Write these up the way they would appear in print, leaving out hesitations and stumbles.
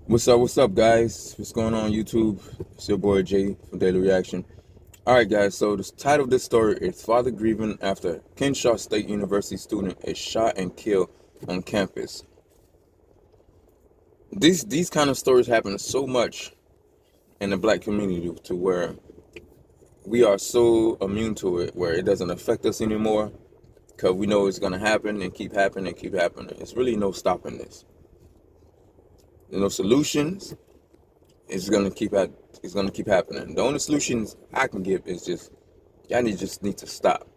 What's up, guys? What's going on, YouTube? It's your boy Jay from Daily Reaction. Alright, guys, so the title of this story is Father Grieving After Kennesaw State University Student is Shot and Killed on Campus. These kind of stories happen so much in the black community to where we are so immune to it, where it doesn't affect us anymore because we know it's going to happen and keep happening and keep happening. It's really no stopping this. There's no solutions. It's gonna keep happening. The only solutions I can give is just y'all just need to stop.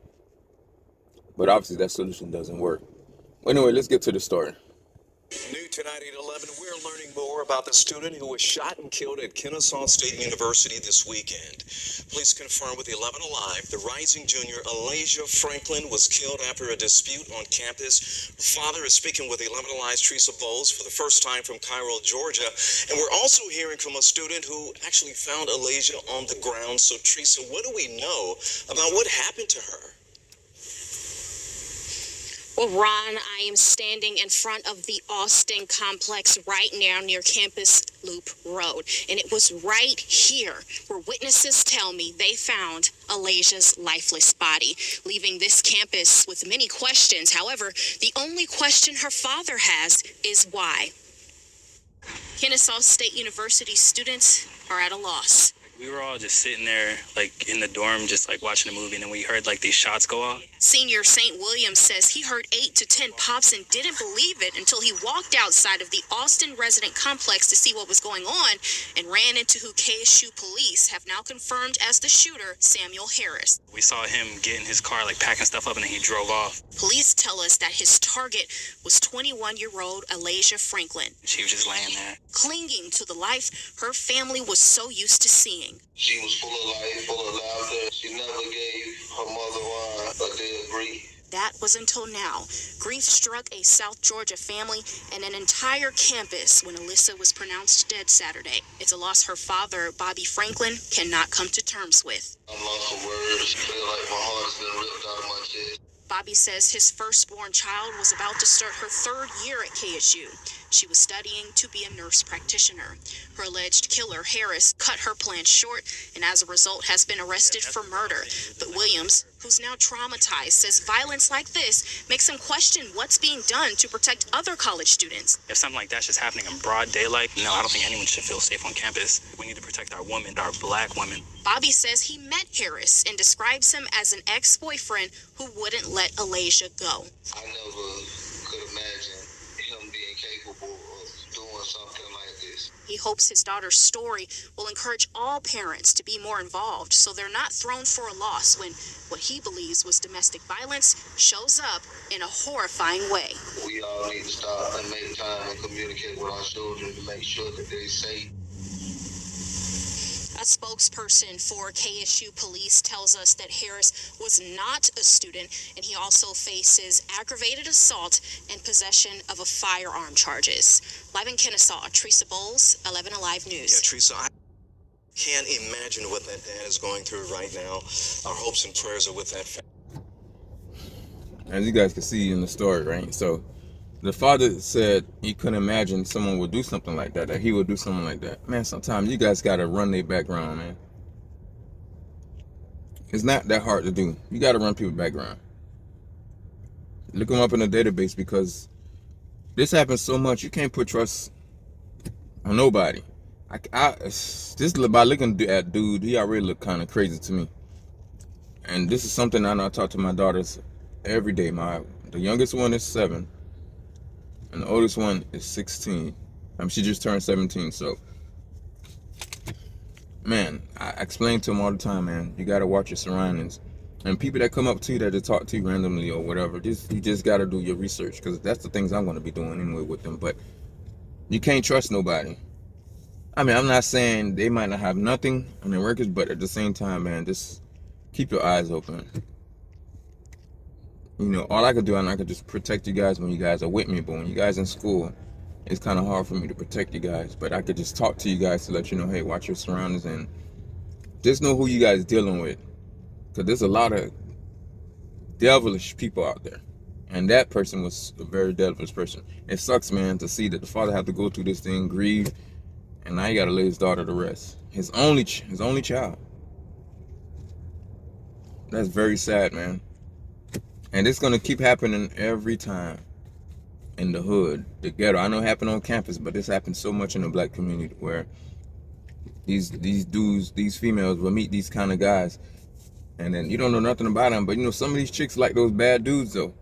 But obviously that solution doesn't work. Anyway, let's get to the story. New tonight at 11, we're learning more about the student who was shot and killed at Kennesaw State University this weekend. Police confirm with 11 Alive, the rising junior Alasia Franklin was killed after a dispute on campus. Her father is speaking with 11 Alive's Teresa Bowles for the first time from Cairo, Georgia. And we're also hearing from a student who actually found Alasia on the ground. So, Teresa, what do we know about what happened to her? Well, Ron, I am standing in front of the Austin complex right now near Campus Loop Road. And it was right here where witnesses tell me they found Alasia's lifeless body, leaving this campus with many questions. However, the only question her father has is why. Kennesaw State University students are at a loss. We were all just sitting there, like, in the dorm, just, like, watching a movie, and then we heard, like, these shots go off. Senior St. William says he heard 8 to 10 pops and didn't believe it until he walked outside of the Austin resident complex to see what was going on and ran into who KSU police have now confirmed as the shooter, Samuel Harris. We saw him get in his car, like, packing stuff up, and then he drove off. Police tell us that his target was 21-year-old Alasia Franklin. She was just laying there. Clinging to the life her family was so used to seeing. She was full of life, full of laughter. She never gave her mother a dead grief. That was until now. Grief struck a South Georgia family and an entire campus when Alyssa was pronounced dead Saturday. It's a loss her father, Bobby Franklin, cannot come to terms with. I'm lost for words. Feel like my heart's been ripped out of my chest. Bobby says his firstborn child was about to start her 3rd year at KSU. She was studying to be a nurse practitioner. Her alleged killer, Harris, cut her plans short and as a result has been arrested for murder. But Williams, who's now traumatized, says violence like this makes him question what's being done to protect other college students. If something like that's just happening in broad daylight, no, I don't think anyone should feel safe on campus. We need to protect our women, our black women. Bobby says he met Harris and describes him as an ex-boyfriend who wouldn't let Alasia go. I never could imagine him being capable of doing something like this. He hopes his daughter's story will encourage all parents to be more involved so they're not thrown for a loss when what he believes was domestic violence shows up in a horrifying way. We all need to stop and make time and communicate with our children to make sure that they're safe. A spokesperson for KSU police tells us that Harris was not a student and he also faces aggravated assault and possession of a firearm charges. Live in Kennesaw, Teresa Bowles, 11 Alive News. Yeah, Teresa, I can't imagine what that dad is going through right now. Our hopes and prayers are with that family. As you guys can see in the story, right? So the father said he couldn't imagine someone would do something like that he would do something like that. Man, sometimes you guys gotta run their background, man. It's not that hard to do. You gotta run people's background. Look them up in the database because this happens so much. You can't put trust on nobody. Just by looking at dude, he already look kind of crazy to me. And this is something I know I talk to my daughters every day. The youngest one is 7. And the oldest one is 16. She just turned 17, so man, I explain to them all the time, man, you gotta watch your surroundings. And people that come up to you that just talk to you randomly or whatever, you just gotta do your research, because that's the things I'm gonna be doing anyway with them. But you can't trust nobody. I mean, I'm not saying they might not have nothing on their records, but at the same time, man, just keep your eyes open. You know, all I could do, I could just protect you guys when you guys are with me. But when you guys in school, it's kind of hard for me to protect you guys. But I could just talk to you guys to let you know, hey, watch your surroundings and just know who you guys dealing with. Because there's a lot of devilish people out there. And that person was a very devilish person. It sucks, man, to see that the father had to go through this thing, grieve, and now he got to lay his daughter to rest. His only child. That's very sad, man. And it's gonna keep happening every time in the hood, the ghetto. I know it happened on campus, but this happens so much in the black community where these dudes, these females will meet these kind of guys, and then you don't know nothing about them, but you know some of these chicks like those bad dudes though,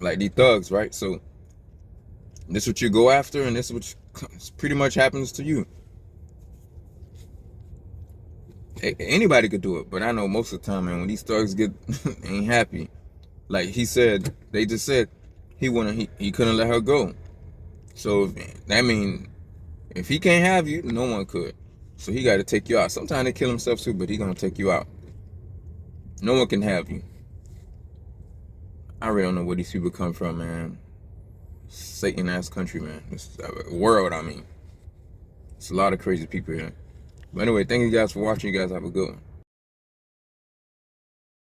like these thugs, right? So this is what you go after, and this is what pretty much happens to you. Anybody could do it, but I know most of the time, man, when these thugs get ain't happy, like he said, they just said he couldn't let her go. So that mean if he can't have you, no one could. So he got to take you out. Sometimes they kill themselves too, but he gonna take you out. No one can have you. I really don't know where these people come from, man. Satan ass country, man. This world, I mean. It's a lot of crazy people here. But anyway, thank you guys for watching. You guys have a good one.